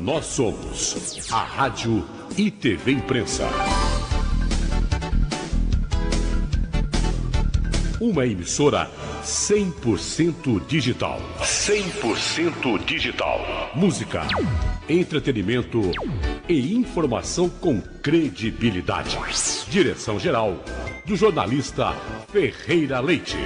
Nós somos a Rádio e TV Imprensa. Uma emissora 100% digital. 100% digital. Música, entretenimento e informação com credibilidade. Direção-geral do jornalista Ferreira Leite.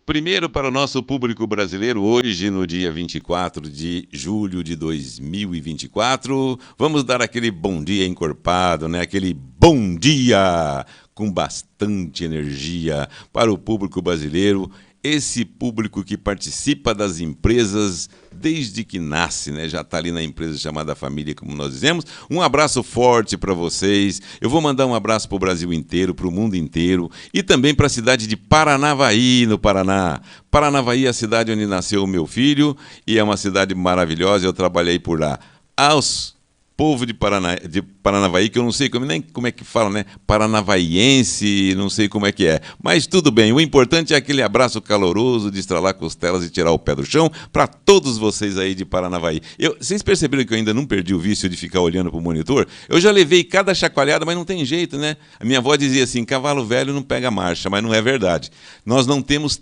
Primeiro, para o nosso público brasileiro, hoje, no dia 24 de julho de 2024, vamos dar aquele bom dia encorpado, né? Aquele bom dia com bastante energia para o público brasileiro, esse público que participa das empresas desde que nasce, né? Já está ali na empresa chamada família, como nós dizemos. Um abraço forte para vocês. Eu vou mandar um abraço para o Brasil inteiro, para o mundo inteiro e também para a cidade de Paranavaí, no Paraná. Paranavaí é a cidade onde nasceu o meu filho e é uma cidade maravilhosa. Eu trabalhei por lá. Aos povo de Paranavaí, que eu não sei nem como é que fala, né? Paranavaiense, não sei como é que é. Mas tudo bem, o importante é aquele abraço caloroso de estralar costelas e tirar o pé do chão para todos vocês aí de Paranavaí. Vocês perceberam que eu ainda não perdi o vício de ficar olhando para o monitor? Eu já levei cada chacoalhada, mas não tem jeito, né? A minha avó dizia assim, cavalo velho não pega marcha, mas não é verdade. Nós não temos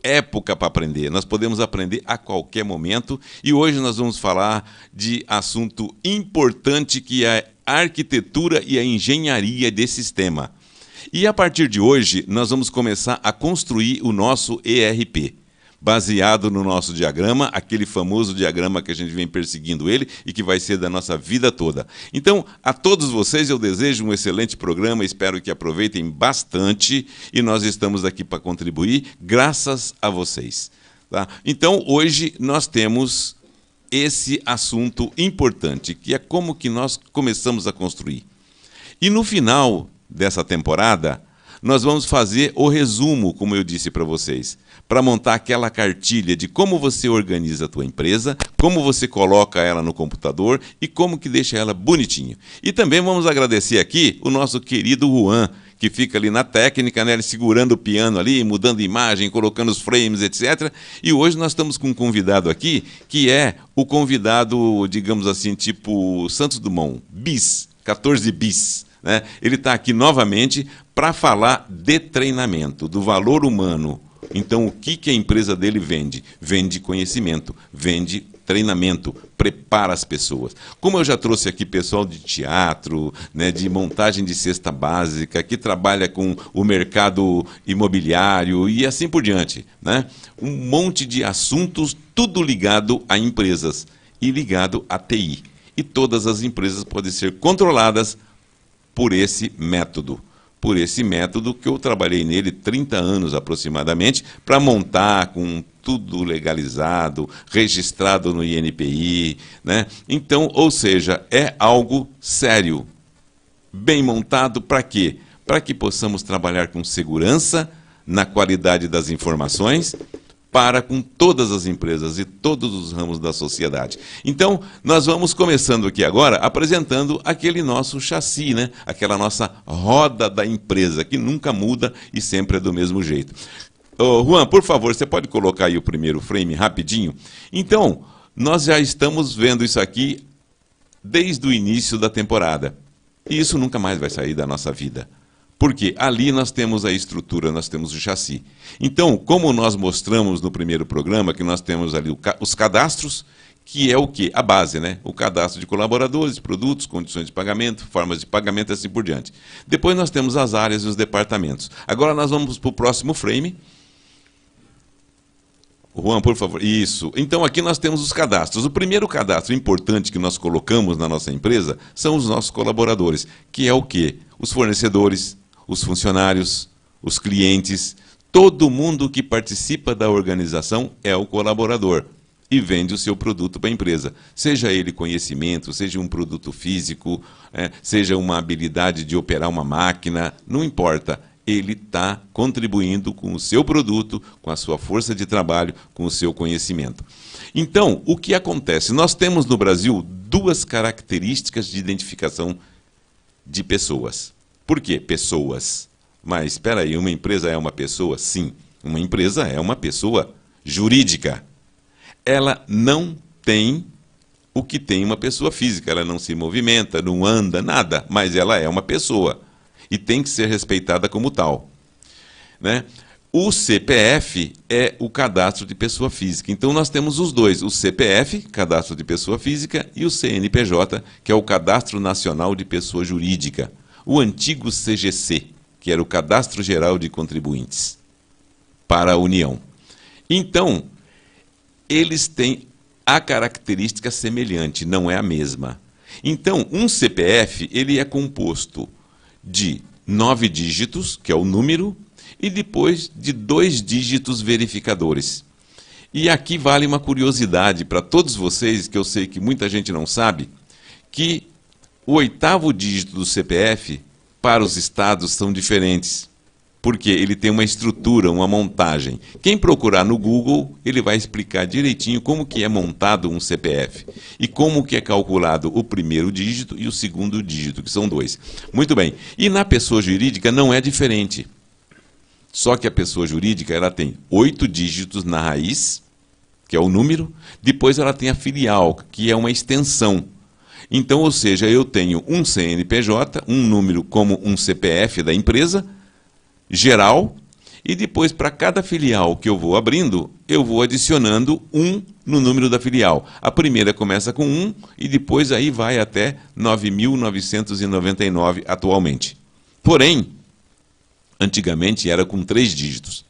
época para aprender, nós podemos aprender a qualquer momento e hoje nós vamos falar de assunto importante que é a arquitetura e a engenharia de sistema. E a partir de hoje nós vamos começar a construir o nosso ERP, baseado no nosso diagrama, aquele famoso diagrama que a gente vem perseguindo ele e que vai ser da nossa vida toda. Então, a todos vocês eu desejo um excelente programa, espero que aproveitem bastante e nós estamos aqui para contribuir graças a vocês. Tá? Então, hoje nós temos esse assunto importante, que é como que nós começamos a construir. E no final dessa temporada, nós vamos fazer o resumo, como eu disse para vocês, para montar aquela cartilha de como você organiza a tua empresa, como você coloca ela no computador e como que deixa ela bonitinha. E também vamos agradecer aqui o nosso querido Juan, que fica ali na técnica, né, segurando o piano ali, mudando imagem, colocando os frames, etc. E hoje nós estamos com um convidado aqui, que é o convidado, digamos assim, tipo Santos Dumont, bis, 14 bis. Né? Ele está aqui novamente para falar de treinamento, do valor humano. Então, o que a empresa dele vende? Vende conhecimento, vende treinamento, prepara as pessoas. Como eu já trouxe aqui pessoal de teatro, né, de montagem de cesta básica, que trabalha com o mercado imobiliário e assim por diante. Né? Um monte de assuntos, tudo ligado a empresas e ligado a TI. E todas as empresas podem ser controladas por esse método. Por esse método que eu trabalhei nele 30 anos aproximadamente, para montar com tudo legalizado, registrado no INPI, né? Então, ou seja, é algo sério, bem montado para quê? Para que possamos trabalhar com segurança na qualidade das informações, para com todas as empresas e todos os ramos da sociedade. Então, nós vamos começando aqui agora apresentando aquele nosso chassi, né? Aquela nossa roda da empresa, que nunca muda e sempre é do mesmo jeito. Juan, por favor, você pode colocar aí o primeiro frame rapidinho? Então, nós já estamos vendo isso aqui desde o início da temporada. E isso nunca mais vai sair da nossa vida. Porque ali nós temos a estrutura, nós temos o chassi. Então, como nós mostramos no primeiro programa, que nós temos ali os cadastros, que é o quê? A base, né? O cadastro de colaboradores, produtos, condições de pagamento, formas de pagamento e assim por diante. Depois nós temos as áreas e os departamentos. Agora nós vamos para o próximo frame. Juan, por favor. Isso. Então, aqui nós temos os cadastros. O primeiro cadastro importante que nós colocamos na nossa empresa são os nossos colaboradores, que é o quê? Os fornecedores, os funcionários, os clientes, todo mundo que participa da organização é o colaborador. e vende o seu produto para a empresa. Seja ele conhecimento, seja um produto físico, seja uma habilidade de operar uma máquina, não importa. Ele está contribuindo com o seu produto, com a sua força de trabalho, com o seu conhecimento. Então, o que acontece? Nós temos no Brasil duas características de identificação de pessoas. Por quê? Pessoas. Mas espera aí, uma empresa é uma pessoa? Sim, uma empresa é uma pessoa jurídica. Ela não tem o que tem uma pessoa física, ela não se movimenta, não anda, nada, mas ela é uma pessoa e tem que ser respeitada como tal, né? O CPF é o cadastro de pessoa física. Então nós temos os dois, o CPF, cadastro de pessoa física, e o CNPJ, que é o Cadastro Nacional de Pessoa Jurídica, o antigo CGC, que era o Cadastro Geral de Contribuintes para a União. Então, eles têm a característica semelhante, não é a mesma. Então, um CPF, ele é composto de 9 dígitos, que é o número, e depois de 2 dígitos verificadores. E aqui vale uma curiosidade para todos vocês, que eu sei que muita gente não sabe, que o 8º dígito do CPF, para os estados, são diferentes. Porque ele tem uma estrutura, uma montagem. Quem procurar no Google, ele vai explicar direitinho como que é montado um CPF. E como que é calculado o primeiro dígito e o segundo dígito, que são 2. Muito bem. E na pessoa jurídica não é diferente. Só que a pessoa jurídica ela tem 8 dígitos na raiz, que é o número. Depois ela tem a filial, que é uma extensão. Então, ou seja, eu tenho um CNPJ, um número como um CPF da empresa, geral, e depois para cada filial que eu vou abrindo, eu vou adicionando 1 no número da filial. A primeira começa com 1 e depois aí vai até 9.999 atualmente. Porém, antigamente era com 3 dígitos.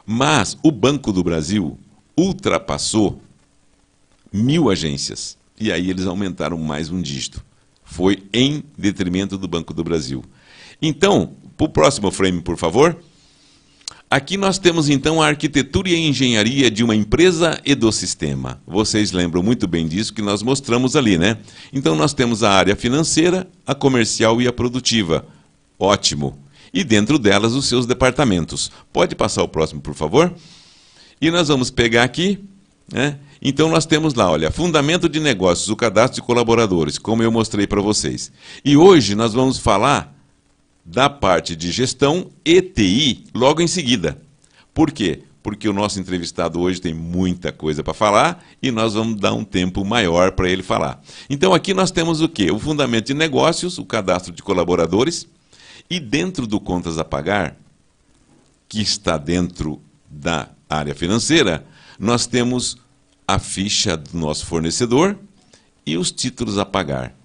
Mas o Banco do Brasil ultrapassou 1.000 agências. E aí eles aumentaram mais um dígito. Foi em detrimento do Banco do Brasil. Então, para o próximo frame, por favor. Aqui nós temos, então, a arquitetura e a engenharia de uma empresa e do sistema. Vocês lembram muito bem disso que nós mostramos ali, né? Então, nós temos a área financeira, a comercial e a produtiva. Ótimo. E dentro delas, os seus departamentos. Pode passar o próximo, por favor? E nós vamos pegar aqui, né? Então, nós temos lá, olha, fundamento de negócios, o cadastro de colaboradores, como eu mostrei para vocês. E hoje nós vamos falar da parte de gestão e TI logo em seguida. Por quê? Porque o nosso entrevistado hoje tem muita coisa para falar e nós vamos dar um tempo maior para ele falar. Então aqui nós temos o quê? O fundamento de negócios, o cadastro de colaboradores e dentro do contas a pagar, que está dentro da área financeira, nós temos a ficha do nosso fornecedor e os títulos a pagar.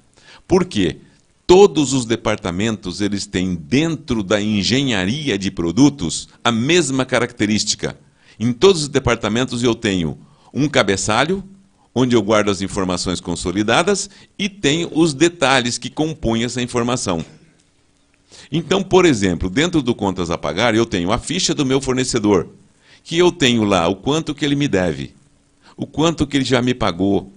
Por quê? Todos os departamentos eles têm dentro da engenharia de produtos a mesma característica. Em todos os departamentos eu tenho um cabeçalho, onde eu guardo as informações consolidadas, e tenho os detalhes que compõem essa informação. Então, por exemplo, dentro do contas a pagar, eu tenho a ficha do meu fornecedor, que eu tenho lá o quanto que ele me deve, o quanto que ele já me pagou,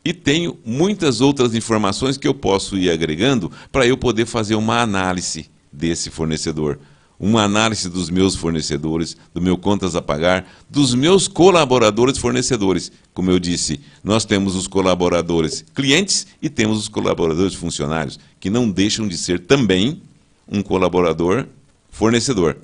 e tenho muitas outras informações que eu posso ir agregando para eu poder fazer uma análise desse fornecedor. Uma análise dos meus fornecedores, do meu contas a pagar, dos meus colaboradores fornecedores. Como eu disse, nós temos os colaboradores clientes e temos os colaboradores funcionários, que não deixam de ser também um colaborador fornecedor.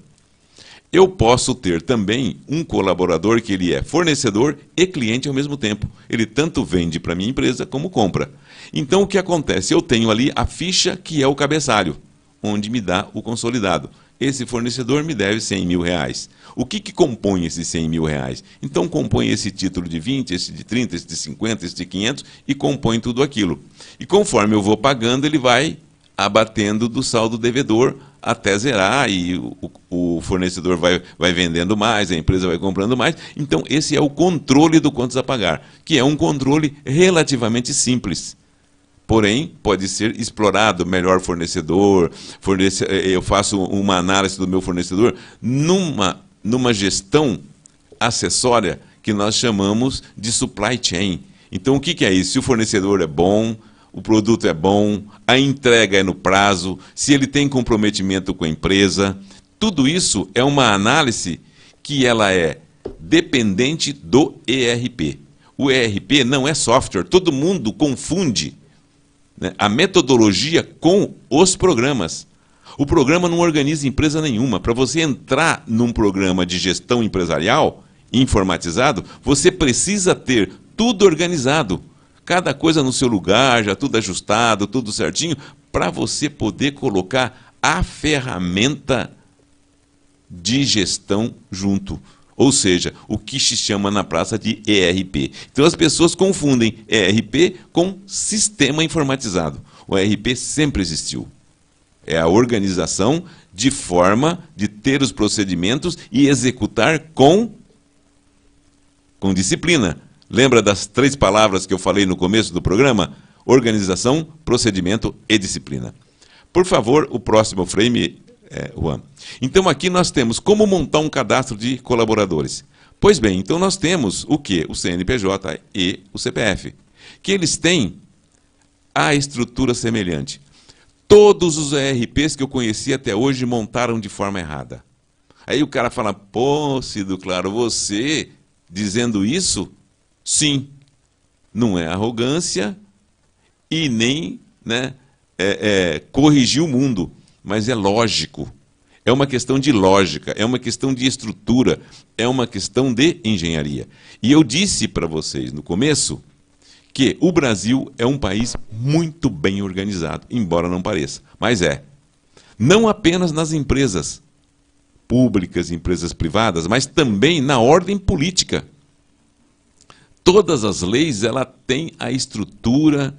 Eu posso ter também um colaborador que ele é fornecedor e cliente ao mesmo tempo. Ele tanto vende para a minha empresa como compra. Então o que acontece? Eu tenho ali a ficha que é o cabeçalho, onde me dá o consolidado. Esse fornecedor me deve 100 mil reais. O que compõe esses 100 mil reais? Então compõe esse título de 20, esse de 30, esse de 50, esse de 500 e compõe tudo aquilo. E conforme eu vou pagando, ele vai abatendo do saldo devedor até zerar e o fornecedor vai vendendo mais, a empresa vai comprando mais. Então, esse é o controle do contas a pagar, que é um controle relativamente simples. Porém, pode ser explorado, melhor fornecedor, eu faço uma análise do meu fornecedor numa gestão acessória que nós chamamos de supply chain. Então, o que é isso? Se o fornecedor é bom, o produto é bom, a entrega é no prazo, se ele tem comprometimento com a empresa, tudo isso é uma análise que ela é dependente do ERP. O ERP não é software, todo mundo confunde, né, a metodologia com os programas. O programa não organiza empresa nenhuma. Para você entrar num programa de gestão empresarial informatizado, você precisa ter tudo organizado. Cada coisa no seu lugar, já tudo ajustado, tudo certinho, para você poder colocar a ferramenta de gestão junto. Ou seja, o que se chama na praça de ERP. Então as pessoas confundem ERP com sistema informatizado. O ERP sempre existiu. É a organização de forma de ter os procedimentos e executar com disciplina. Lembra das 3 palavras que eu falei no começo do programa? Organização, procedimento e disciplina. Por favor, o próximo frame, Juan. Então aqui nós temos como montar um cadastro de colaboradores. Pois bem, então nós temos o quê? O CNPJ e o CPF. Que eles têm a estrutura semelhante. Todos os ERPs que eu conheci até hoje montaram de forma errada. Aí o cara fala, pô, Cido Claro, você dizendo isso? Sim, não é arrogância e nem, né, corrigir o mundo, mas é lógico. É uma questão de lógica, é uma questão de estrutura, é uma questão de engenharia. E eu disse para vocês no começo que o Brasil é um país muito bem organizado, embora não pareça, mas é. Não apenas nas empresas públicas, empresas privadas, mas também na ordem política. Todas as leis, ela tem a estrutura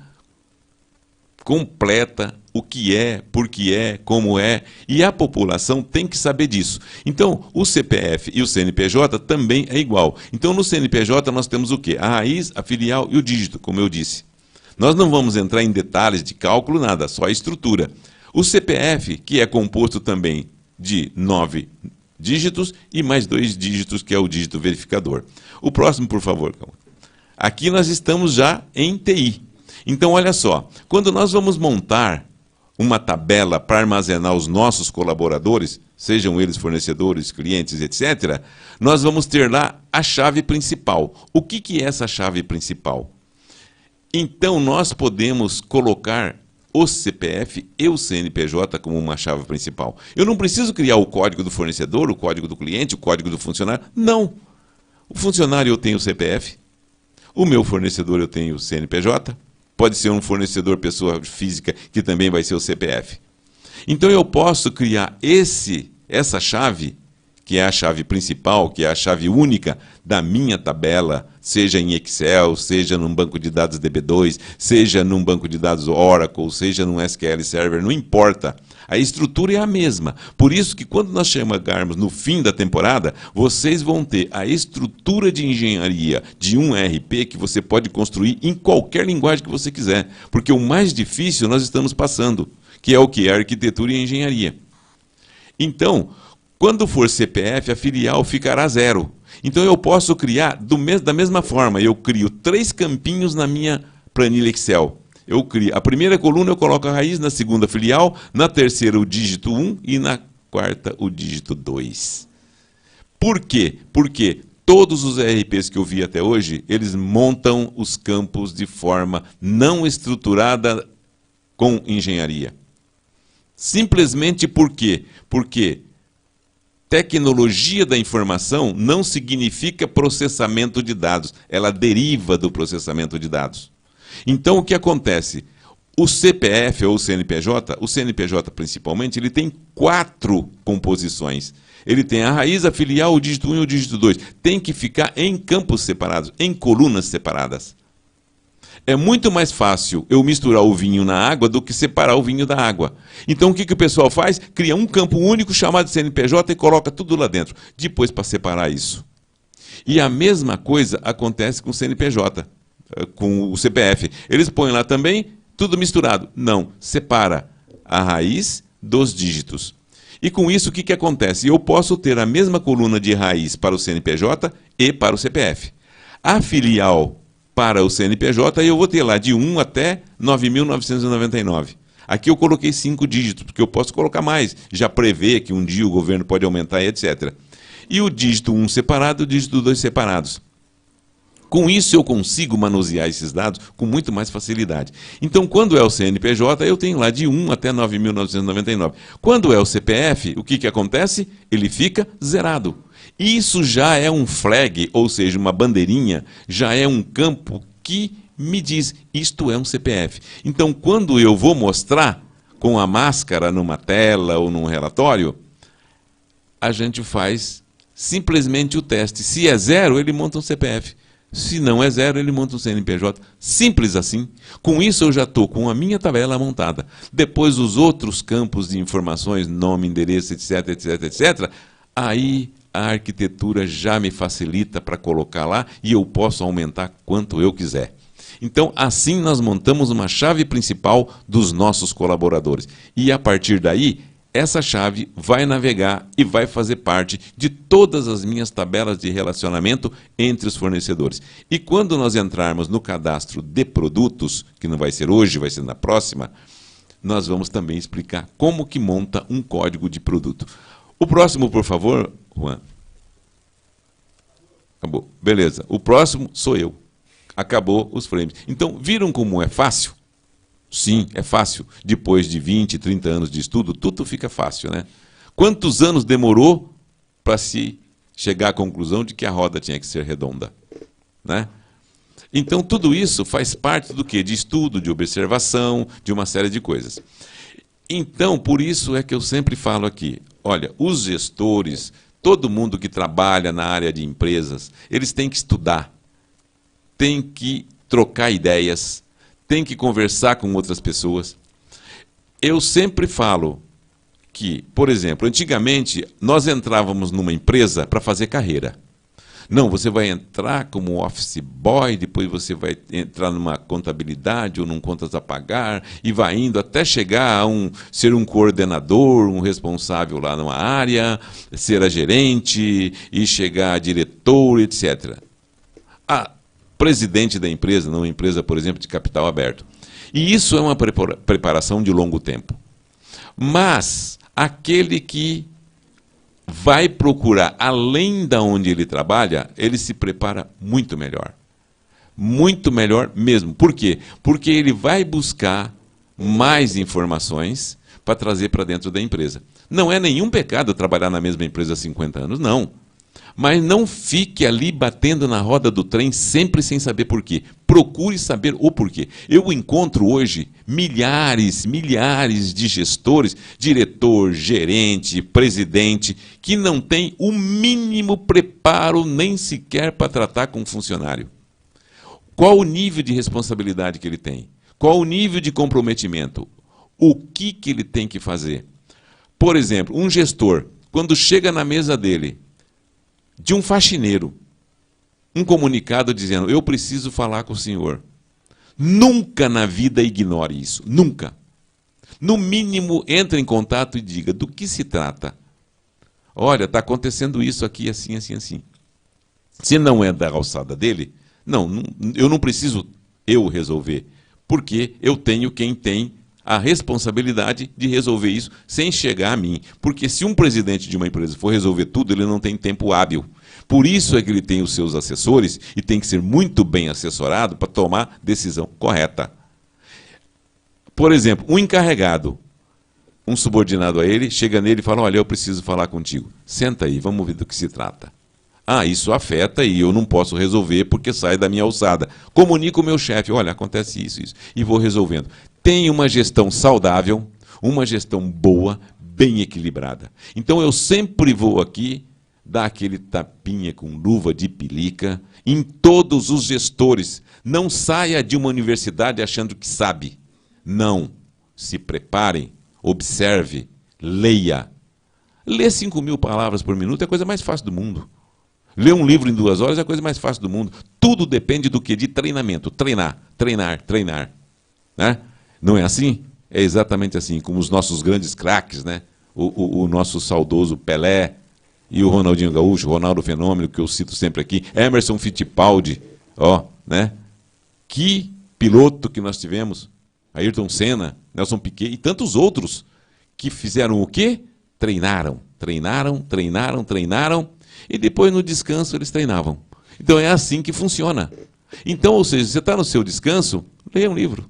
completa, o que é, por que é, como é, e a população tem que saber disso. Então, o CPF e o CNPJ também é igual. Então, no CNPJ nós temos o quê? A raiz, a filial e o dígito, como eu disse. Nós não vamos entrar em detalhes de cálculo, nada, só a estrutura. O CPF, que é composto também de 9 dígitos e mais 2 dígitos, que é o dígito verificador. O próximo, por favor, calma. Aqui nós estamos já em TI. Então, olha só, quando nós vamos montar uma tabela para armazenar os nossos colaboradores, sejam eles fornecedores, clientes, etc., nós vamos ter lá a chave principal. O que é essa chave principal? Então, nós podemos colocar o CPF e o CNPJ como uma chave principal. Eu não preciso criar o código do fornecedor, o código do cliente, o código do funcionário. Não. O funcionário eu tenho o CPF, o meu fornecedor eu tenho o CNPJ, pode ser um fornecedor pessoa física que também vai ser o CPF. Então eu posso criar essa chave, que é a chave principal, que é a chave única da minha tabela, seja em Excel, seja num banco de dados DB2, seja num banco de dados Oracle, seja num SQL Server, não importa. A estrutura é a mesma. Por isso que quando nós chegarmos no fim da temporada, vocês vão ter a estrutura de engenharia de um ERP que você pode construir em qualquer linguagem que você quiser. Porque o mais difícil nós estamos passando, que é o que? A arquitetura e a engenharia. Então, quando for CPF, a filial ficará 0. Então eu posso criar da mesma forma. Eu crio 3 campinhos na minha planilha Excel. Eu crio a primeira coluna, eu coloco a raiz, na segunda filial, na terceira o dígito 1 e na quarta o dígito 2. Por quê? Porque todos os ERPs que eu vi até hoje, eles montam os campos de forma não estruturada com engenharia. Simplesmente por quê? Porque tecnologia da informação não significa processamento de dados, ela deriva do processamento de dados. Então, o que acontece? O CPF ou o CNPJ principalmente, ele tem 4 composições. Ele tem a raiz, a filial, o dígito 1 e o dígito 2. Tem que ficar em campos separados, em colunas separadas. É muito mais fácil eu misturar o vinho na água do que separar o vinho da água. Então, o que o pessoal faz? Cria um campo único chamado CNPJ e coloca tudo lá dentro. Depois, para separar isso. E a mesma coisa acontece com o CNPJ. Com o CPF. Eles põem lá também tudo misturado. Não, separa a raiz dos dígitos. E com isso, o que acontece? Eu posso ter a mesma coluna de raiz para o CNPJ e para o CPF. A filial para o CNPJ, eu vou ter lá de 1 até 9.999. Aqui eu coloquei 5 dígitos, porque eu posso colocar mais. Já prevê que um dia o governo pode aumentar e etc. E o dígito 1 separado e o dígito 2 separados. Com isso eu consigo manusear esses dados com muito mais facilidade. Então, quando é o CNPJ, eu tenho lá de 1 até 9.999. Quando é o CPF, o que acontece? Ele fica zerado. Isso já é um flag, ou seja, uma bandeirinha, já é um campo que me diz, isto é um CPF. Então, quando eu vou mostrar com a máscara numa tela ou num relatório, a gente faz simplesmente o teste. Se é 0, ele monta um CPF. Se não é 0, ele monta um CNPJ. Simples assim. Com isso eu já estou com a minha tabela montada. Depois os outros campos de informações, nome, endereço, etc, etc, etc, aí a arquitetura já me facilita para colocar lá e eu posso aumentar quanto eu quiser. Então, assim nós montamos uma chave principal dos nossos colaboradores. E a partir daí, essa chave vai navegar e vai fazer parte de todas as minhas tabelas de relacionamento entre os fornecedores. E quando nós entrarmos no cadastro de produtos, que não vai ser hoje, vai ser na próxima, nós vamos também explicar como que monta um código de produto. O próximo, por favor, Juan. Acabou. Beleza. O próximo sou eu. Acabou os frames. Então, viram como é fácil? Sim, é fácil. Depois de 20, 30 anos de estudo, tudo fica fácil, né? Quantos anos demorou para se chegar à conclusão de que a roda tinha que ser redonda, né? Então, tudo isso faz parte do quê? De estudo, de observação, de uma série de coisas. Então, por isso é que eu sempre falo aqui, olha, os gestores, todo mundo que trabalha na área de empresas, eles têm que estudar, têm que trocar ideias, têm que conversar com outras pessoas. Eu sempre falo que, por exemplo, antigamente nós entrávamos numa empresa para fazer carreira. Não, você vai entrar como office boy, depois você vai entrar numa contabilidade ou num contas a pagar, e vai indo até chegar a ser um coordenador, um responsável lá numa área, ser a gerente e chegar a diretor, etc. A presidente da empresa, numa empresa, por exemplo, de capital aberto. E isso é uma preparação de longo tempo. Mas aquele que vai procurar além da onde ele trabalha, ele se prepara muito melhor. Muito melhor mesmo. Por quê? Porque ele vai buscar mais informações para trazer para dentro da empresa. Não é nenhum pecado trabalhar na mesma empresa há 50 anos, não. Mas não fique ali batendo na roda do trem sempre sem saber por quê. Procure saber o porquê. Eu encontro hoje milhares de gestores, diretor, gerente, presidente, que não têm o mínimo preparo nem sequer para tratar com um funcionário. Qual o nível de responsabilidade que ele tem? Qual o nível de comprometimento? O que ele tem que fazer? Por exemplo, um gestor, quando chega na mesa dele, de um faxineiro, um comunicado dizendo, eu preciso falar com o senhor. Nunca na vida ignore isso, nunca. No mínimo, entre em contato e diga, do que se trata? Olha, está acontecendo isso aqui, assim, assim, assim. Se não é da alçada dele, eu não preciso eu resolver, porque eu tenho quem tem a responsabilidade de resolver isso sem chegar a mim. Porque se um presidente de uma empresa for resolver tudo, ele não tem tempo hábil. Por isso é que ele tem os seus assessores e tem que ser muito bem assessorado para tomar decisão correta. Por exemplo, um encarregado, um subordinado a ele, chega nele e fala, olha, eu preciso falar contigo. Senta aí, vamos ver do que se trata. Ah, isso afeta e eu não posso resolver porque sai da minha alçada. Comunico ao meu chefe, olha, acontece isso, e vou resolvendo. Tem uma gestão saudável, uma gestão boa, bem equilibrada. Então eu sempre vou aqui dar aquele tapinha com luva de pelica em todos os gestores. Não saia de uma universidade achando que sabe. Não. Se preparem, observe, leia. Ler 5.000 palavras por minuto é a coisa mais fácil do mundo. Ler um livro em 2 horas é a coisa mais fácil do mundo. Tudo depende do quê? De treinamento. Treinar, treinar, treinar. Né? Não é assim? É exatamente assim, como os nossos grandes craques, né? O nosso saudoso Pelé e o Ronaldinho Gaúcho, Ronaldo Fenômeno, que eu cito sempre aqui, Emerson Fittipaldi, Ó, né? Que piloto que nós tivemos, Ayrton Senna, Nelson Piquet e tantos outros que fizeram o quê? Treinaram, e depois no descanso eles treinavam. Então é assim que funciona. Então, ou seja, você está no seu descanso, leia um livro.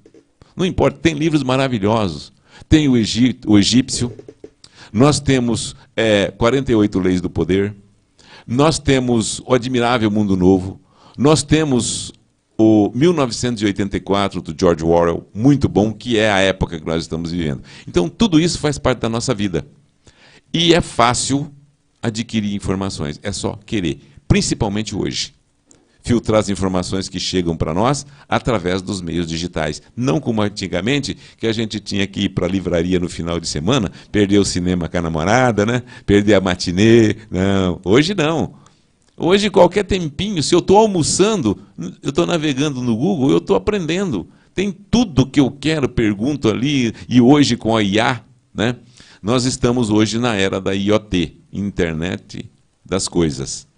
Não importa, tem livros maravilhosos. Tem o egípcio, nós temos 48 Leis do Poder, nós temos o Admirável Mundo Novo, nós temos o 1984 do George Orwell, muito bom, que é a época que nós estamos vivendo. Então, tudo isso faz parte da nossa vida. E é fácil adquirir informações, é só querer, principalmente hoje. Filtrar as informações que chegam para nós através dos meios digitais. Não como antigamente, que a gente tinha que ir para a livraria no final de semana, perder o cinema com a namorada, né? Perder a matinê. Não, hoje não. Hoje, qualquer tempinho, se eu estou almoçando, eu estou navegando no Google, eu estou aprendendo. Tem tudo que eu quero, pergunto ali, e hoje com a IA, né? Nós estamos hoje na era da IoT, Internet das Coisas.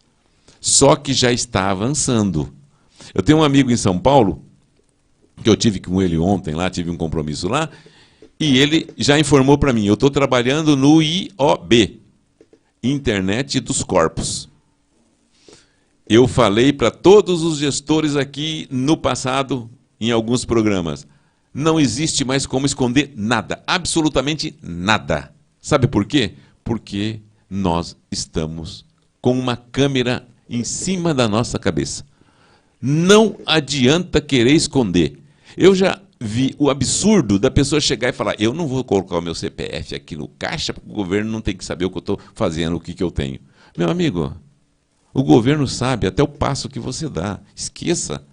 Só que já está avançando. Eu tenho um amigo em São Paulo, que eu tive com ele ontem lá, tive um compromisso lá, e ele já informou para mim, eu estou trabalhando no IoB, Internet dos Corpos. Eu falei para todos os gestores aqui no passado, em alguns programas, não existe mais como esconder nada, absolutamente nada. Sabe por quê? Porque nós estamos com uma câmera em cima da nossa cabeça. Não adianta querer esconder. Eu já vi o absurdo da pessoa chegar e falar, eu não vou colocar o meu CPF aqui no caixa, porque o governo não tem que saber o que eu estou fazendo, o que eu tenho. Meu amigo, o governo sabe até o passo que você dá. Esqueça.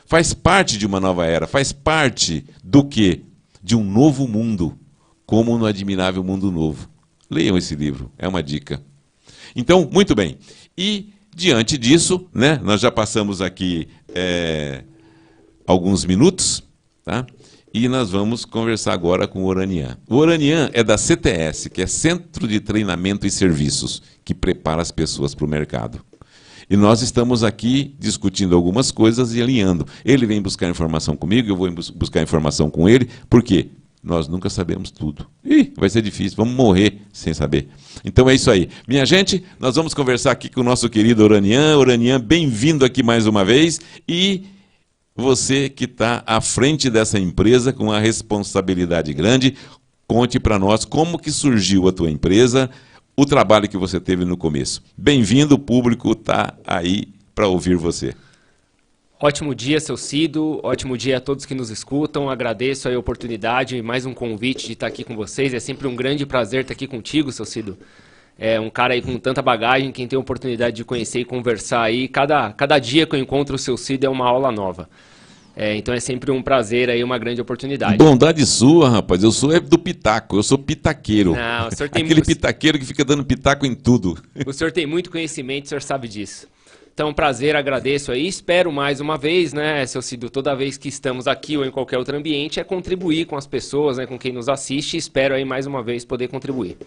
Faz parte de uma nova era, faz parte do quê? De um novo mundo, como no Admirável Mundo Novo. Leiam esse livro, é uma dica. Então, muito bem. E diante disso, né, nós já passamos aqui alguns minutos, tá? E nós vamos conversar agora com o Oranian. O Oranian é da CTS, que é Centro de Treinamento e Serviços, que prepara as pessoas para o mercado. E nós estamos aqui discutindo algumas coisas e alinhando. Ele vem buscar informação comigo, eu vou buscar informação com ele. Por quê? Nós nunca sabemos tudo. Ih, vai ser difícil, vamos morrer sem saber. Então é isso aí. Minha gente, nós vamos conversar aqui com o nosso querido Oranian. Oranian, bem-vindo aqui mais uma vez. E você que está à frente dessa empresa com uma responsabilidade grande, conte para nós como que surgiu a tua empresa, o trabalho que você teve no começo. Bem-vindo, o público está aí para ouvir você. Ótimo dia, seu Cido. Ótimo dia a todos que nos escutam. Agradeço a oportunidade, mais um convite de estar aqui com vocês. É sempre um grande prazer estar aqui contigo, seu Cido. É um cara aí com tanta bagagem, quem tem a oportunidade de conhecer e conversar aí. Cada dia que eu encontro o seu Cido é uma aula nova. Então é sempre um prazer aí, uma grande oportunidade. Bondade sua, rapaz. Eu sou do pitaco, eu sou pitaqueiro. Não, o senhor tem aquele pitaqueiro que fica dando pitaco em tudo. O senhor tem muito conhecimento, o senhor sabe disso. Então, prazer, agradeço aí. Espero mais uma vez, né, seu Cido, toda vez que estamos aqui ou em qualquer outro ambiente, é contribuir com as pessoas, né, com quem nos assiste. Espero aí mais uma vez poder contribuir.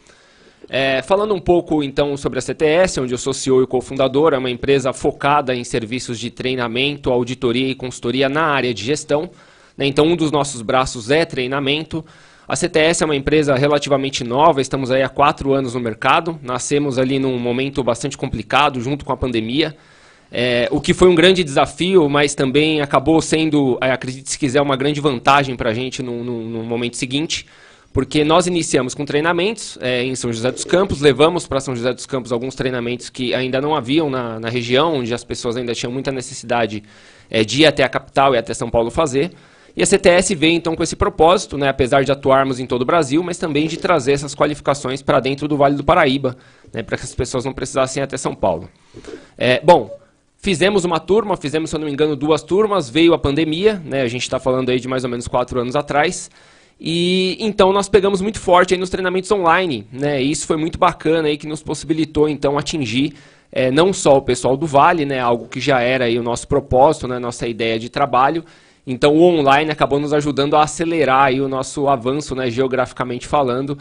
Falando um pouco então sobre a CTS, onde eu sou CEO e cofundador, é uma empresa focada em serviços de treinamento, auditoria e consultoria na área de gestão. Né, então, um dos nossos braços é treinamento. A CTS é uma empresa relativamente nova, estamos aí há 4 anos no mercado. Nascemos ali num momento bastante complicado, junto com a pandemia. O que foi um grande desafio, mas também acabou sendo, acredite se quiser, uma grande vantagem para a gente no momento seguinte, porque nós iniciamos com treinamentos em São José dos Campos, levamos para São José dos Campos alguns treinamentos que ainda não haviam na região, onde as pessoas ainda tinham muita necessidade de ir até a capital e até São Paulo fazer. E a CTS veio então com esse propósito, né, apesar de atuarmos em todo o Brasil, mas também de trazer essas qualificações para dentro do Vale do Paraíba, né, para que as pessoas não precisassem ir até São Paulo. Fizemos uma turma, fizemos, se eu não me engano, 2 turmas, veio a pandemia, né, a gente está falando aí de mais ou menos 4 anos atrás, e então nós pegamos muito forte aí nos treinamentos online, né, e isso foi muito bacana aí, que nos possibilitou então atingir não só o pessoal do Vale, né, algo que já era aí o nosso propósito, né, nossa ideia de trabalho. Então o online acabou nos ajudando a acelerar aí o nosso avanço, né, geograficamente falando,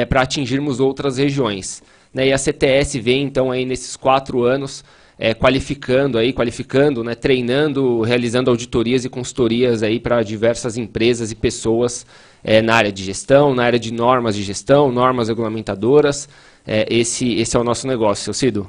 para atingirmos outras regiões. Né, e a CTS vem então aí nesses 4 anos qualificando, né, treinando, realizando auditorias e consultorias aí para diversas empresas e pessoas na área de gestão, na área de normas de gestão, normas regulamentadoras. Esse é o nosso negócio, seu Cido.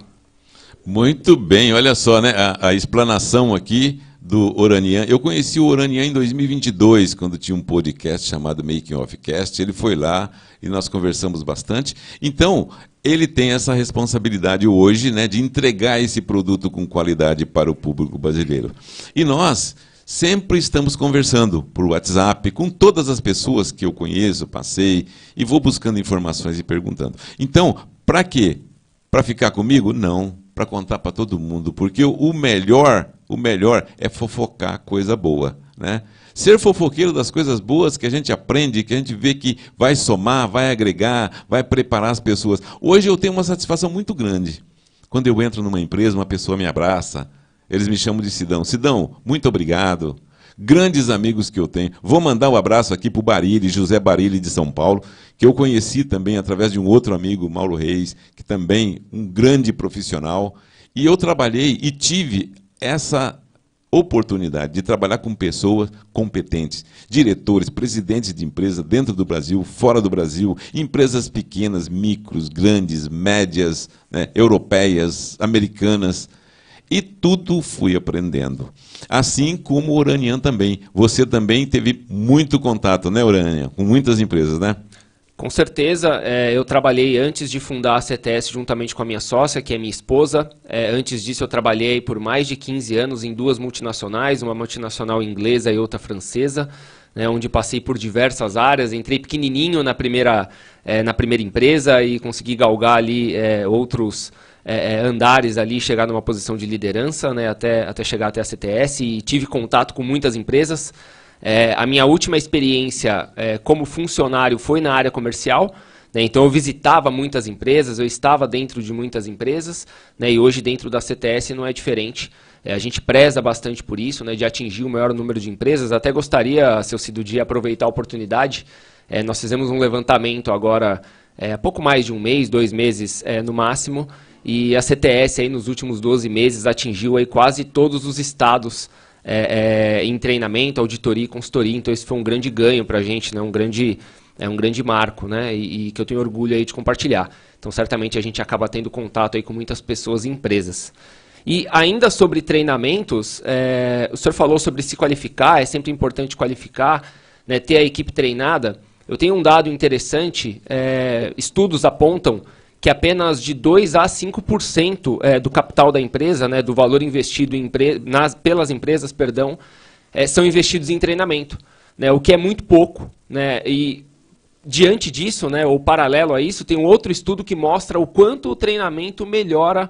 Muito bem, olha só, né, a explanação aqui do Oranian. Eu conheci o Oranian em 2022, quando tinha um podcast chamado Making of Cast. Ele foi lá e nós conversamos bastante. Então, ele tem essa responsabilidade hoje, né, de entregar esse produto com qualidade para o público brasileiro. E nós sempre estamos conversando por WhatsApp com todas as pessoas que eu conheço, passei, e vou buscando informações e perguntando. Então, para quê? Para ficar comigo? Não. Para contar para todo mundo, porque o melhor é fofocar coisa boa, né? Ser fofoqueiro das coisas boas que a gente aprende, que a gente vê que vai somar, vai agregar, vai preparar as pessoas. Hoje eu tenho uma satisfação muito grande. Quando eu entro numa empresa, uma pessoa me abraça, eles me chamam de Sidão. Sidão, muito obrigado. Grandes amigos que eu tenho. Vou mandar um abraço aqui para o Barilli, José Barilli de São Paulo, que eu conheci também através de um outro amigo, Mauro Reis, que também um grande profissional. E eu trabalhei e tive essa oportunidade de trabalhar com pessoas competentes, diretores, presidentes de empresas dentro do Brasil, fora do Brasil, empresas pequenas, micros, grandes, médias, né, europeias, americanas. E tudo fui aprendendo. Assim como o Oranian também. Você também teve muito contato, né, Oranian? Com muitas empresas, né? Com certeza. Eu trabalhei antes de fundar a CTS juntamente com a minha sócia, que é minha esposa. Antes disso eu trabalhei por mais de 15 anos em 2 multinacionais, uma multinacional inglesa e outra francesa, né, onde passei por diversas áreas. Entrei pequenininho na primeira empresa e consegui galgar ali outros andares ali, chegar numa posição de liderança, né, até chegar até a CTS, e tive contato com muitas empresas. A minha última experiência como funcionário foi na área comercial, né, então eu visitava muitas empresas, eu estava dentro de muitas empresas, né, e hoje dentro da CTS não é diferente. A gente preza bastante por isso, né, de atingir o maior número de empresas. Até gostaria, seu Cido, de aproveitar a oportunidade. Nós fizemos um levantamento agora, há pouco mais de um mês, 2 meses no máximo, e a CTS aí nos últimos 12 meses atingiu aí quase todos os estados em treinamento, auditoria e consultoria. Então esse foi um grande ganho para a gente, né? um grande marco, né? E que eu tenho orgulho aí de compartilhar. Então certamente a gente acaba tendo contato aí com muitas pessoas e empresas. E ainda sobre treinamentos, o senhor falou sobre se qualificar, é sempre importante qualificar, né? Ter a equipe treinada. Eu tenho um dado interessante, estudos apontam que apenas de 2 a 5% do capital da empresa, né, do valor investido pelas empresas, são investidos em treinamento, né, o que é muito pouco, né, e diante disso, né, ou paralelo a isso, tem um outro estudo que mostra o quanto o treinamento melhora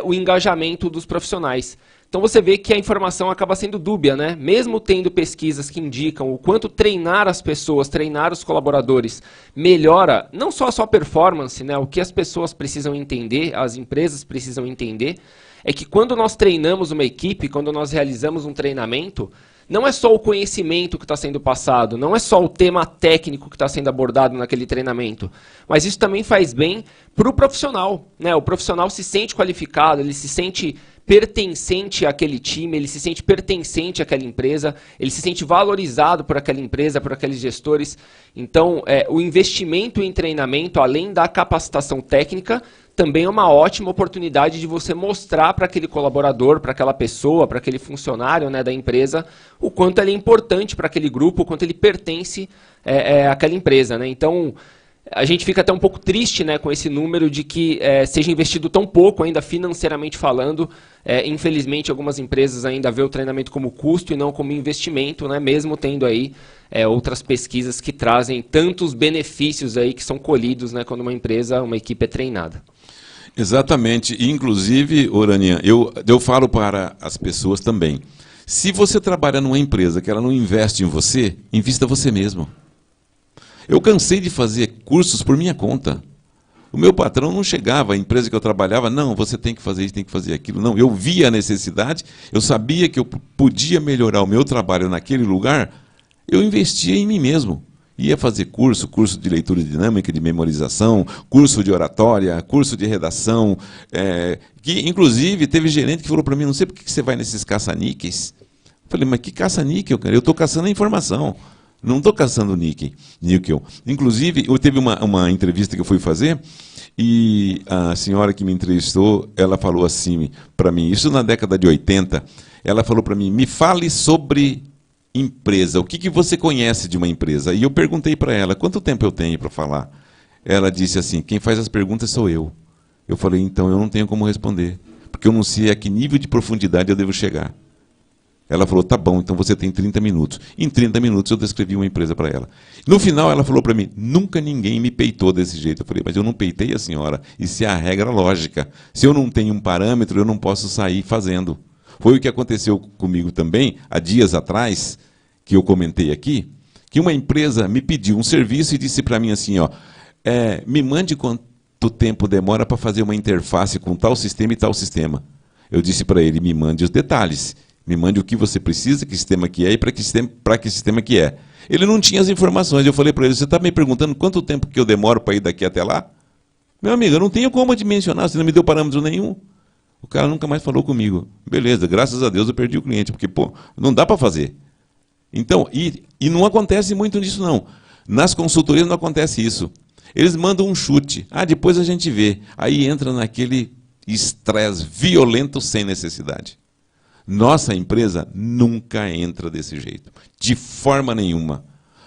o engajamento dos profissionais. Então você vê que a informação acaba sendo dúbia, né? Mesmo tendo pesquisas que indicam o quanto treinar as pessoas, treinar os colaboradores, melhora não só a sua performance, né? O que as pessoas precisam entender, as empresas precisam entender, é que quando nós treinamos uma equipe, quando nós realizamos um treinamento, não é só o conhecimento que está sendo passado, não é só o tema técnico que está sendo abordado naquele treinamento, mas isso também faz bem para o profissional, né? O profissional se sente qualificado, ele se sente pertencente àquele time, ele se sente pertencente àquela empresa, ele se sente valorizado por aquela empresa, por aqueles gestores. Então, o investimento em treinamento, além da capacitação técnica, também é uma ótima oportunidade de você mostrar para aquele colaborador, para aquela pessoa, para aquele funcionário, né, da empresa, o quanto ele é importante para aquele grupo, o quanto ele pertence àquela empresa, né? Então, a gente fica até um pouco triste, né, com esse número de que seja investido tão pouco, ainda financeiramente falando. Infelizmente, algumas empresas ainda vê o treinamento como custo e não como investimento, né, mesmo tendo aí outras pesquisas que trazem tantos benefícios aí que são colhidos, né, quando uma equipe é treinada. Exatamente. Inclusive, Oranian, eu falo para as pessoas também. Se você trabalha numa empresa que ela não investe em você, invista você mesmo. Eu cansei de fazer cursos por minha conta. O meu patrão não chegava, a empresa que eu trabalhava, não, você tem que fazer isso, tem que fazer aquilo. Não, eu via a necessidade, eu sabia que eu podia melhorar o meu trabalho naquele lugar, eu investia em mim mesmo. Ia fazer curso de leitura dinâmica, de memorização, curso de oratória, curso de redação, que inclusive teve gerente que falou para mim, não sei por que você vai nesses caça-níqueis. Falei, mas que caça-níquel, cara? Eu estou caçando a informação, não estou caçando níquel. Inclusive, eu teve uma entrevista que eu fui fazer, e a senhora que me entrevistou, ela falou assim para mim, isso na década de 80, ela falou para mim, me fale sobre empresa, o que você conhece de uma empresa? E eu perguntei para ela, quanto tempo eu tenho para falar? Ela disse assim, quem faz as perguntas sou eu. Eu falei, então eu não tenho como responder, porque eu não sei a que nível de profundidade eu devo chegar. Ela falou, tá bom, então você tem 30 minutos. Em 30 minutos eu descrevi uma empresa para ela. No final ela falou para mim, nunca ninguém me peitou desse jeito. Eu falei, mas eu não peitei a senhora, isso é a regra lógica. Se eu não tenho um parâmetro, eu não posso sair fazendo. Foi o que aconteceu comigo também, há dias atrás, que eu comentei aqui, que uma empresa me pediu um serviço e disse para mim assim, ó, me mande quanto tempo demora para fazer uma interface com tal sistema e tal sistema. Eu disse para ele, me mande os detalhes. Me mande o que você precisa, que sistema que é e para que sistema que é. Ele não tinha as informações. Eu falei para ele, você está me perguntando quanto tempo que eu demoro para ir daqui até lá? Meu amigo, eu não tenho como dimensionar, você não me deu parâmetro nenhum. O cara nunca mais falou comigo. Beleza, graças a Deus eu perdi o cliente, porque pô, não dá para fazer. Então, e não acontece muito nisso não. Nas consultorias não acontece isso. Eles mandam um chute, depois a gente vê. Aí entra naquele estresse violento sem necessidade. Nossa empresa nunca entra desse jeito, de forma nenhuma.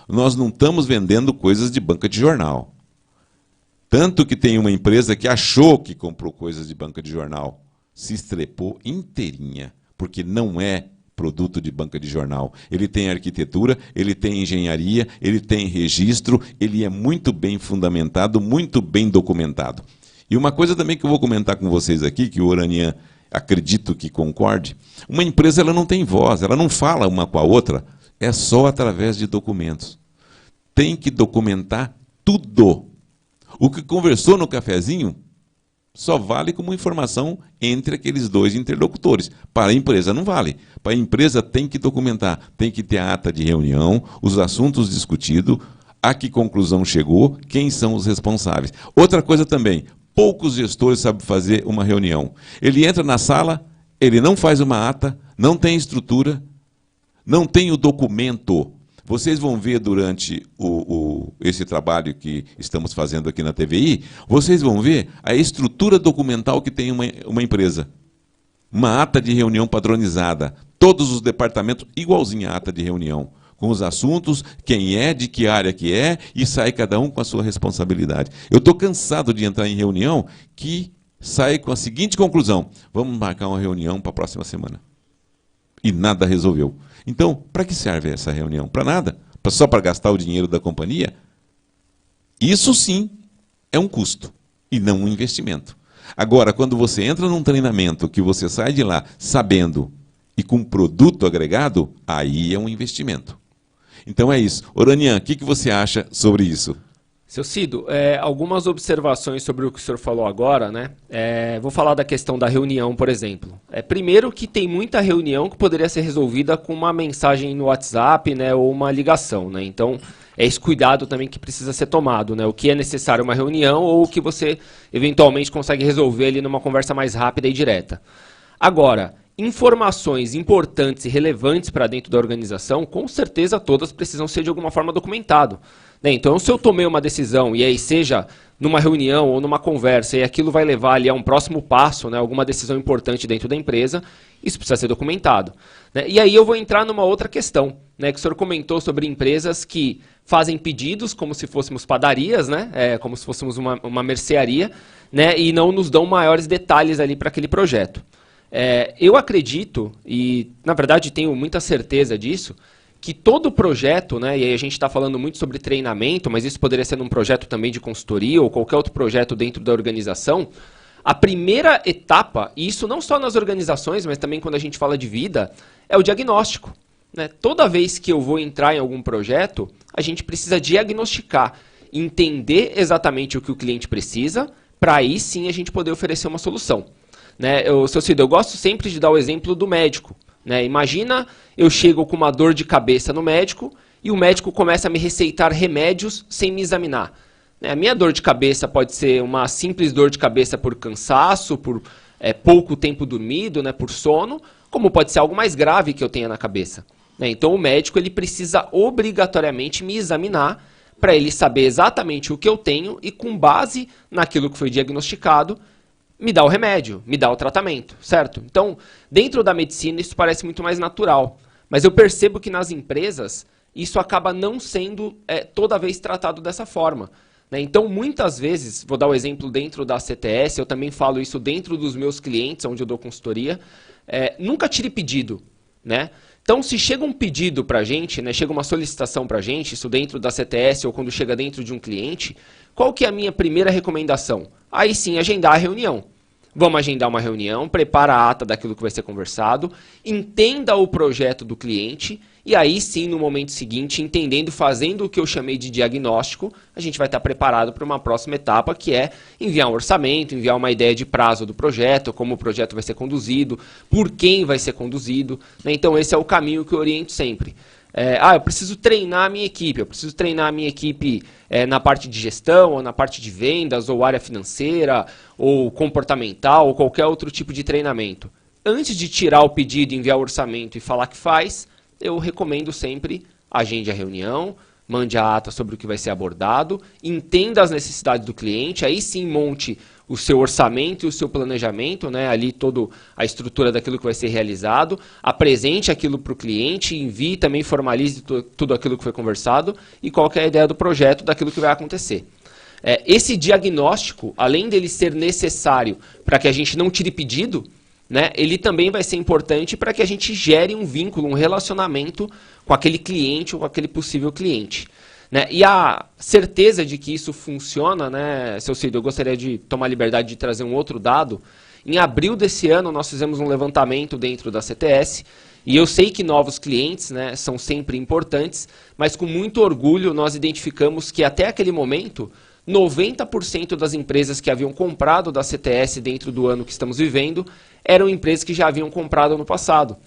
Nós não estamos vendendo coisas de banca de jornal. Tanto que tem uma empresa que achou que comprou coisas de banca de jornal, se estrepou inteirinha, porque não é produto de banca de jornal. Ele tem arquitetura, ele tem engenharia, ele tem registro, ele é muito bem fundamentado, muito bem documentado. E uma coisa também que eu vou comentar com vocês aqui, que o Oranian acredito que concorde, uma empresa ela não tem voz, ela não fala uma com a outra, é só através de documentos. Tem que documentar tudo. O que conversou no cafezinho só vale como informação entre aqueles dois interlocutores. Para a empresa não vale. Para a empresa tem que documentar, tem que ter a ata de reunião, os assuntos discutidos, a que conclusão chegou, quem são os responsáveis. Outra coisa também, poucos gestores sabem fazer uma reunião. Ele entra na sala, ele não faz uma ata, não tem estrutura, não tem o documento. Vocês vão ver durante esse trabalho que estamos fazendo aqui na TVI, vocês vão ver a estrutura documental que tem uma empresa. Uma ata de reunião padronizada, todos os departamentos igualzinha a ata de reunião, com os assuntos, quem é, de que área que é, e sai cada um com a sua responsabilidade. Eu estou cansado de entrar em reunião que sai com a seguinte conclusão, vamos marcar uma reunião para a próxima semana. E nada resolveu. Então, para que serve essa reunião? Para nada? Só para gastar o dinheiro da companhia? Isso sim é um custo e não um investimento. Agora, quando você entra num treinamento que você sai de lá sabendo e com produto agregado, aí é um investimento. Então é isso. Oranian, o que você acha sobre isso? Seu Cido, algumas observações sobre o que o senhor falou agora, né? Vou falar da questão da reunião, por exemplo. Primeiro que tem muita reunião que poderia ser resolvida com uma mensagem no WhatsApp, né, ou uma ligação, né? Então, é esse cuidado também que precisa ser tomado, né? O que é necessário uma reunião ou o que você eventualmente consegue resolver ali numa conversa mais rápida e direta. Agora, informações importantes e relevantes para dentro da organização, com certeza todas precisam ser de alguma forma documentado. Então, se eu tomei uma decisão, e aí seja numa reunião ou numa conversa, e aquilo vai levar ali a um próximo passo, né, alguma decisão importante dentro da empresa, isso precisa ser documentado. Né? E aí eu vou entrar numa outra questão, né, que o senhor comentou sobre empresas que fazem pedidos como se fôssemos padarias, né, como se fôssemos uma mercearia, né, e não nos dão maiores detalhes ali para aquele projeto. Eu acredito, e na verdade tenho muita certeza disso, que todo projeto, né, e aí a gente está falando muito sobre treinamento, mas isso poderia ser num projeto também de consultoria ou qualquer outro projeto dentro da organização, a primeira etapa, e isso não só nas organizações, mas também quando a gente fala de vida, é o diagnóstico. Né? Toda vez que eu vou entrar em algum projeto, a gente precisa diagnosticar, entender exatamente o que o cliente precisa, para aí sim a gente poder oferecer uma solução. Né? Seu Cido, eu gosto sempre de dar o exemplo do médico. Né? Imagina eu chego com uma dor de cabeça no médico e o médico começa a me receitar remédios sem me examinar. A minha dor de cabeça pode ser uma simples dor de cabeça por cansaço, por pouco tempo dormido, né, por sono, como pode ser algo mais grave que eu tenha na cabeça. Então o médico ele precisa obrigatoriamente me examinar para ele saber exatamente o que eu tenho e, com base naquilo que foi diagnosticado, me dar o remédio, me dar o tratamento, certo? Então, dentro da medicina isso parece muito mais natural, mas eu percebo que nas empresas isso acaba não sendo toda vez tratado dessa forma. Então, muitas vezes, vou dar o exemplo dentro da CTS, eu também falo isso dentro dos meus clientes, onde eu dou consultoria, nunca tire pedido, né? Então, se chega um pedido para a gente, né, chega uma solicitação para a gente, isso dentro da CTS ou quando chega dentro de um cliente, qual que é a minha primeira recomendação? Aí sim, agendar a reunião. Vamos agendar uma reunião, prepara a ata daquilo que vai ser conversado, entenda o projeto do cliente e aí sim, no momento seguinte, entendendo, fazendo o que eu chamei de diagnóstico, a gente vai estar preparado para uma próxima etapa, que é enviar um orçamento, enviar uma ideia de prazo do projeto, como o projeto vai ser conduzido, por quem vai ser conduzido. Então esse é o caminho que eu oriento sempre. Eu preciso treinar a minha equipe, na parte de gestão, ou na parte de vendas, ou área financeira, ou comportamental, ou qualquer outro tipo de treinamento. Antes de tirar o pedido, enviar o orçamento e falar que faz, eu recomendo sempre agende a reunião, mande a ata sobre o que vai ser abordado, entenda as necessidades do cliente, aí sim monte o seu orçamento e o seu planejamento, né, ali toda a estrutura daquilo que vai ser realizado, apresente aquilo para o cliente, envie também, formalize tudo aquilo que foi conversado e qual que é a ideia do projeto, daquilo que vai acontecer. Esse diagnóstico, além dele ser necessário para que a gente não tire pedido, né, ele também vai ser importante para que a gente gere um vínculo, um relacionamento com aquele cliente ou com aquele possível cliente. Né? E a certeza de que isso funciona, né, seu Cid, eu gostaria de tomar a liberdade de trazer um outro dado. Em abril desse ano, nós fizemos um levantamento dentro da CTS, e eu sei que novos clientes, né, são sempre importantes, mas com muito orgulho nós identificamos que até aquele momento, 90% das empresas que haviam comprado da CTS dentro do ano que estamos vivendo, eram empresas que já haviam comprado no passado.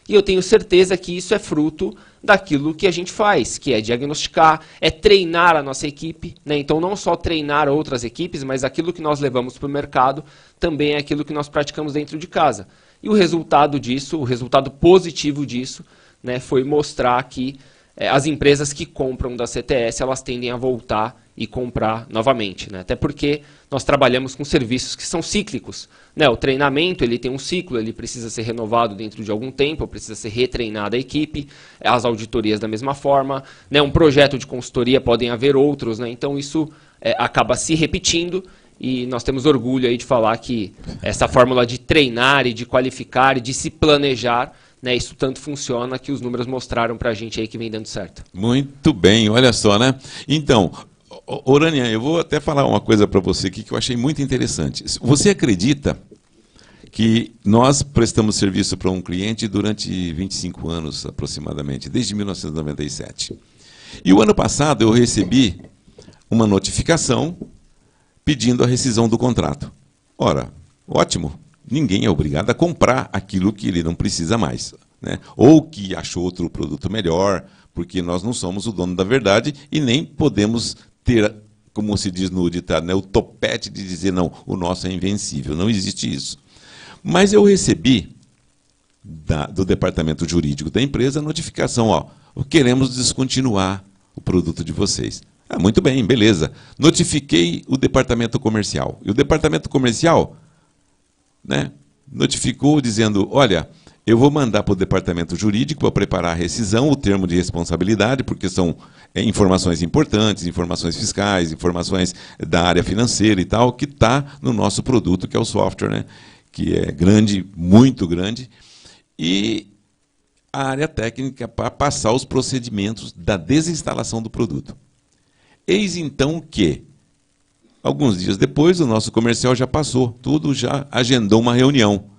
E eu tenho certeza que isso é fruto daquilo que a gente faz, que é diagnosticar, é treinar a nossa equipe, né? Então não só treinar outras equipes, mas aquilo que nós levamos para o mercado também é aquilo que nós praticamos dentro de casa. E o resultado disso, o resultado positivo disso, né, foi mostrar que as empresas que compram da CTS, elas tendem a voltar e comprar novamente, né? Até porque nós trabalhamos com serviços que são cíclicos, né? O treinamento ele tem um ciclo, ele precisa ser renovado dentro de algum tempo, precisa ser retreinada a equipe, as auditorias da mesma forma, né? Um projeto de consultoria podem haver outros, né? Então isso acaba se repetindo e nós temos orgulho aí de falar que essa fórmula de treinar e de qualificar e de se planejar, né, isso tanto funciona que os números mostraram para a gente aí que vem dando certo. Muito bem, olha só, né? Então, Orânia, eu vou até falar uma coisa para você aqui que eu achei muito interessante. Você acredita que nós prestamos serviço para um cliente durante 25 anos aproximadamente, desde 1997. E o ano passado eu recebi uma notificação pedindo a rescisão do contrato. Ora, ótimo. Ninguém é obrigado a comprar aquilo que ele não precisa mais, né? Ou que achou outro produto melhor, porque nós não somos o dono da verdade e nem podemos ter, como se diz no ditado, né, o topete de dizer, não, o nosso é invencível. Não existe isso. Mas eu recebi do departamento jurídico da empresa a notificação, ó, queremos descontinuar o produto de vocês. Muito bem, beleza. Notifiquei o departamento comercial. E o departamento comercial, né, notificou dizendo, olha, eu vou mandar para o departamento jurídico para preparar a rescisão, o termo de responsabilidade, porque são informações importantes, informações fiscais, informações da área financeira e tal, que está no nosso produto, que é o software, né, que é grande, muito grande, e a área técnica para passar os procedimentos da desinstalação do produto. Eis então que, alguns dias depois, o nosso comercial já passou, tudo já agendou uma reunião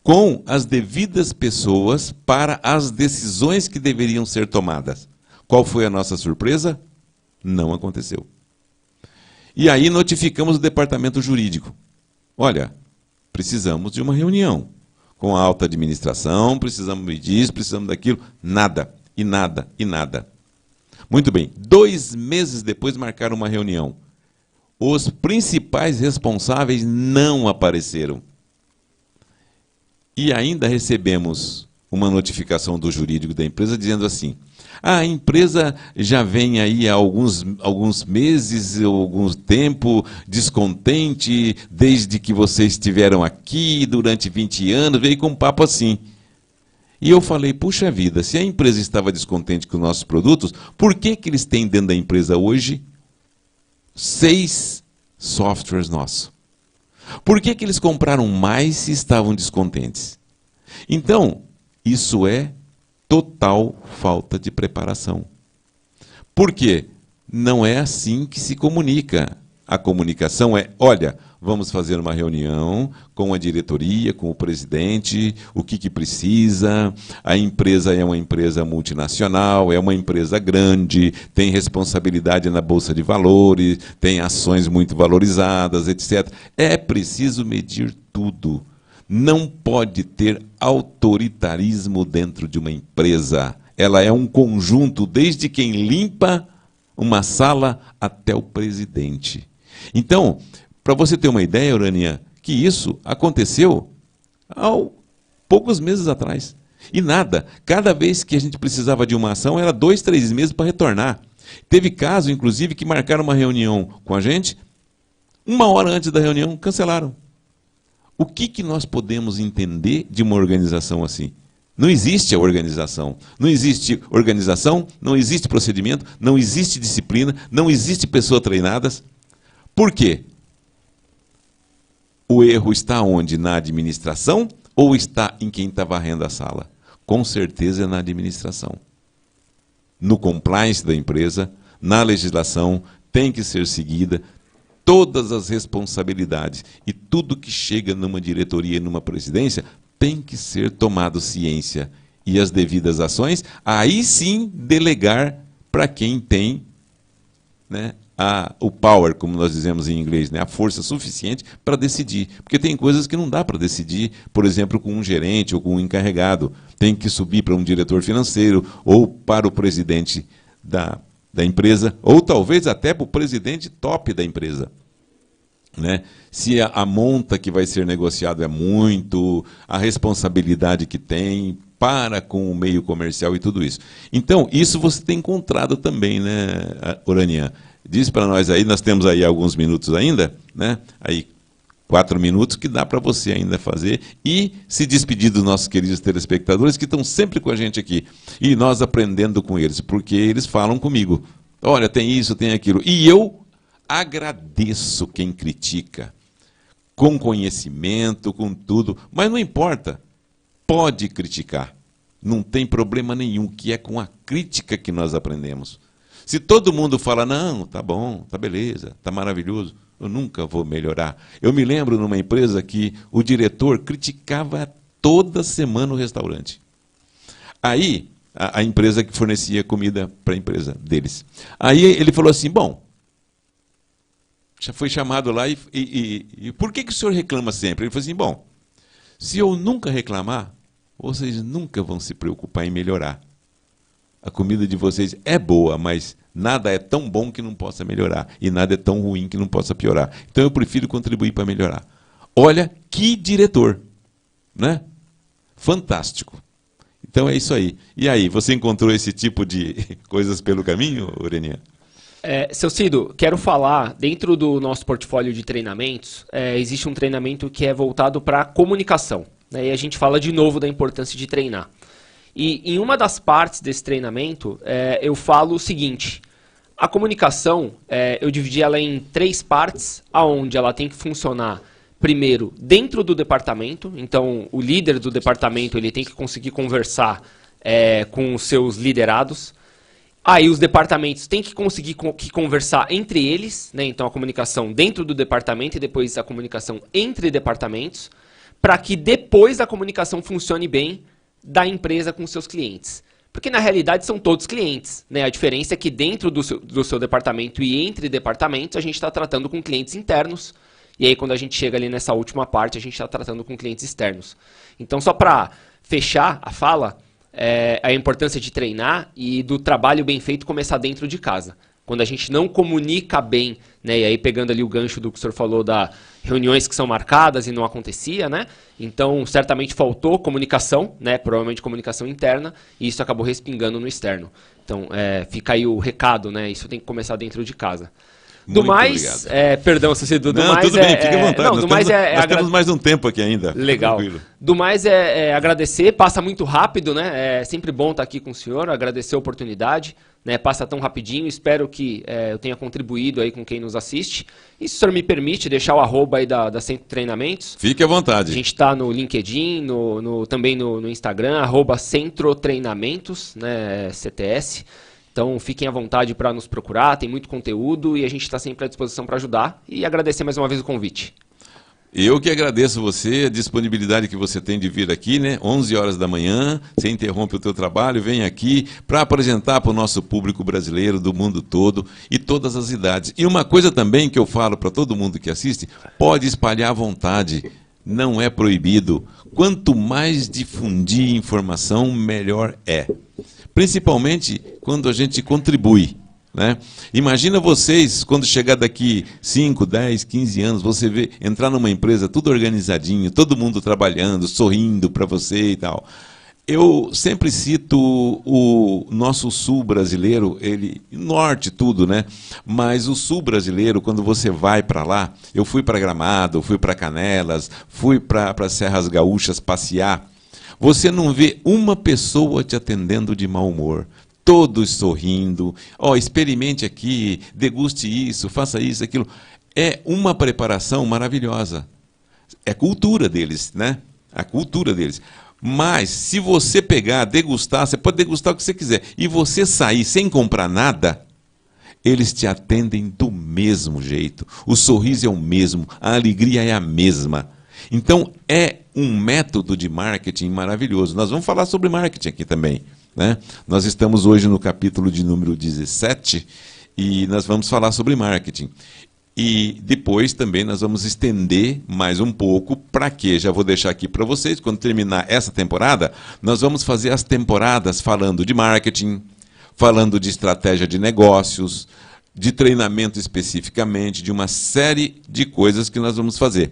com as devidas pessoas para as decisões que deveriam ser tomadas. Qual foi a nossa surpresa? Não aconteceu. E aí notificamos o departamento jurídico. Olha, precisamos de uma reunião com a alta administração, precisamos disso, precisamos daquilo. Nada, e nada, e nada. Muito bem. 2 meses depois marcaram uma reunião. Os principais responsáveis não apareceram. E ainda recebemos uma notificação do jurídico da empresa dizendo assim: a empresa já vem aí há alguns meses, algum tempo, descontente, desde que vocês estiveram aqui durante 20 anos, veio com um papo assim. E eu falei, puxa vida, se a empresa estava descontente com os nossos produtos, por que eles têm dentro da empresa hoje 6 softwares nossos? Por que eles compraram mais se estavam descontentes? Então, isso é total falta de preparação. Por quê? Não é assim que se comunica. A comunicação é, olha, vamos fazer uma reunião com a diretoria, com o presidente, o que precisa. A empresa é uma empresa multinacional, é uma empresa grande, tem responsabilidade na Bolsa de Valores, tem ações muito valorizadas, etc. É preciso medir tudo. Não pode ter autoritarismo dentro de uma empresa. Ela é um conjunto, desde quem limpa uma sala até o presidente. Então, para você ter uma ideia, Urania, que isso aconteceu há poucos meses atrás. E nada, cada vez que a gente precisava de uma ação, era 2, 3 meses para retornar. Teve caso, inclusive, que marcaram uma reunião com a gente, 1 hora antes da reunião, cancelaram. O que nós podemos entender de uma organização assim? Não existe a organização. Não existe organização, não existe procedimento, não existe disciplina, não existe pessoas treinadas. Por quê? O erro está onde? Na administração ou está em quem está varrendo a sala? Com certeza é na administração. No compliance da empresa, na legislação, tem que ser seguida todas as responsabilidades. E tudo que chega numa diretoria e numa presidência tem que ser tomado ciência. E as devidas ações, aí sim delegar para quem tem, né, o power, como nós dizemos em inglês, né, a força suficiente para decidir. Porque tem coisas que não dá para decidir, por exemplo, com um gerente ou com um encarregado. Tem que subir para um diretor financeiro ou para o presidente da empresa, ou talvez até para o presidente top da empresa. Né? Se a monta que vai ser negociado é muito, a responsabilidade que tem para com o meio comercial e tudo isso. Então, isso você tem encontrado também, né, Urania? Diz para nós aí, nós temos aí alguns minutos ainda, né? Aí 4 minutos que dá para você ainda fazer e se despedir dos nossos queridos telespectadores que estão sempre com a gente aqui. E nós aprendendo com eles, porque eles falam comigo. Olha, tem isso, tem aquilo. E eu agradeço quem critica, com conhecimento, com tudo, mas não importa, pode criticar, não tem problema nenhum, que é com a crítica que nós aprendemos. Se todo mundo fala, não, tá bom, tá beleza, tá maravilhoso, eu nunca vou melhorar. Eu me lembro numa empresa que o diretor criticava toda semana o restaurante. Aí, a empresa que fornecia comida para a empresa deles. Aí ele falou assim, bom, já foi chamado lá e por que o senhor reclama sempre? Ele falou assim, bom, se eu nunca reclamar, vocês nunca vão se preocupar em melhorar. A comida de vocês é boa, mas nada é tão bom que não possa melhorar. E nada é tão ruim que não possa piorar. Então eu prefiro contribuir para melhorar. Olha que diretor, né? Fantástico. Então é isso aí. E aí, você encontrou esse tipo de coisas pelo caminho, Urania? Seu Cido, quero falar, dentro do nosso portfólio de treinamentos, existe um treinamento que é voltado para a comunicação. Né? E a gente fala de novo da importância de treinar. E em uma das partes desse treinamento, eu falo o seguinte, a comunicação, eu dividi ela em 3 partes, onde ela tem que funcionar, primeiro, dentro do departamento. Então, o líder do departamento ele tem que conseguir conversar com os seus liderados. Aí os departamentos têm que conseguir conversar entre eles, né? Então a comunicação dentro do departamento e depois a comunicação entre departamentos, para que depois a comunicação funcione bem da empresa com seus clientes. Porque na realidade são todos clientes, né? A diferença é que dentro do seu departamento e entre departamentos a gente está tratando com clientes internos, e aí quando a gente chega ali nessa última parte a gente está tratando com clientes externos. Então só para fechar a fala, a importância de treinar e do trabalho bem feito começar dentro de casa. Quando a gente não comunica bem, né, e aí pegando ali o gancho do que o senhor falou da reuniões que são marcadas e não acontecia, né? Então, certamente faltou comunicação, né? Provavelmente comunicação interna, e isso acabou respingando no externo. Então, fica aí o recado, né? Isso tem que começar dentro de casa. Do Muito mais, perdão, Cecido, do não, mais tudo bem, fique à vontade. Nós temos mais um tempo aqui ainda. Legal. Tranquilo. Do mais agradecer, passa muito rápido, né? É sempre bom estar aqui com o senhor, agradecer a oportunidade, né? Passa tão rapidinho, espero que eu tenha contribuído aí com quem nos assiste. E se o senhor me permite deixar o arroba aí da Centro Treinamentos. Fique à vontade. A gente está no LinkedIn, também no Instagram, @Centro Treinamentos, né? CTS. Então, fiquem à vontade para nos procurar, tem muito conteúdo e a gente está sempre à disposição para ajudar. E agradecer mais uma vez o convite. Eu que agradeço você, a disponibilidade que você tem de vir aqui, né? 11 horas da manhã, você interrompe o teu trabalho, vem aqui para apresentar para o nosso público brasileiro do mundo todo e todas as idades. E uma coisa também que eu falo para todo mundo que assiste, pode espalhar à vontade, não é proibido. Quanto mais difundir informação, melhor é. Principalmente quando a gente contribui, né? Imagina vocês, quando chegar daqui 5, 10, 15 anos, você vê entrar numa empresa tudo organizadinho, todo mundo trabalhando, sorrindo para você e tal. Eu sempre cito o nosso sul brasileiro, norte tudo, né? Mas o sul brasileiro, quando você vai para lá, eu fui para Gramado, fui para Canelas, fui para Serras Gaúchas passear. Você não vê uma pessoa te atendendo de mau humor. Todos sorrindo. Experimente aqui, deguste isso, faça isso, aquilo. É uma preparação maravilhosa. É a cultura deles, né? A cultura deles. Mas, se você pegar, degustar, você pode degustar o que você quiser, e você sair sem comprar nada, eles te atendem do mesmo jeito. O sorriso é o mesmo, a alegria é a mesma. Então, é um método de marketing maravilhoso. Nós vamos falar sobre marketing aqui também, né? Nós estamos hoje no capítulo de número 17 e nós vamos falar sobre marketing. E depois também nós vamos estender mais um pouco para quê? Já vou deixar aqui para vocês, quando terminar essa temporada, nós vamos fazer as temporadas falando de marketing, falando de estratégia de negócios, de treinamento especificamente, de uma série de coisas que nós vamos fazer.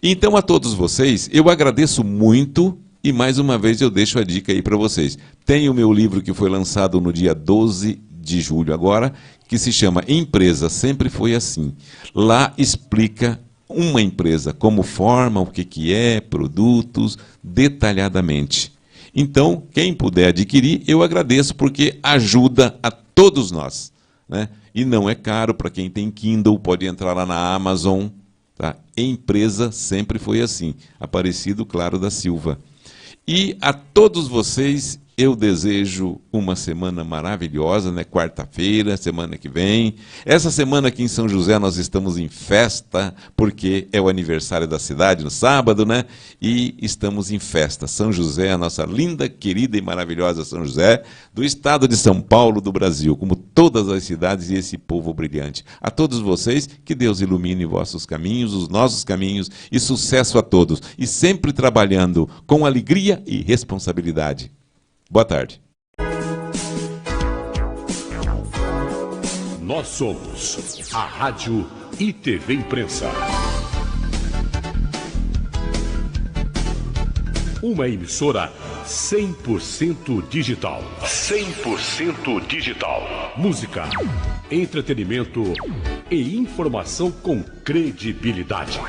Então, a todos vocês, eu agradeço muito e, mais uma vez, eu deixo a dica aí para vocês. Tem o meu livro que foi lançado no dia 12 de julho agora, que se chama Empresa Sempre Foi Assim. Lá explica uma empresa, como forma, o que é, produtos, detalhadamente. Então, quem puder adquirir, eu agradeço, porque ajuda a todos nós, né? E não é caro, para quem tem Kindle, pode entrar lá na Amazon. Tá? Empresa Sempre Foi Assim. Aparecido Claro da Silva. E a todos vocês, eu desejo uma semana maravilhosa, né? Quarta-feira, semana que vem. Essa semana aqui em São José nós estamos em festa, porque é o aniversário da cidade no sábado, né? E estamos em festa. São José, a nossa linda, querida e maravilhosa São José, do estado de São Paulo, do Brasil, como todas as cidades e esse povo brilhante. A todos vocês, que Deus ilumine vossos caminhos, os nossos caminhos, e sucesso a todos. E sempre trabalhando com alegria e responsabilidade. Boa tarde. Nós somos a Rádio e TV Imprensa. Uma emissora 100% digital. 100% digital. Música, entretenimento e informação com credibilidade.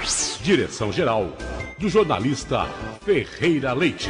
Direção-geral do jornalista Ferreira Leite.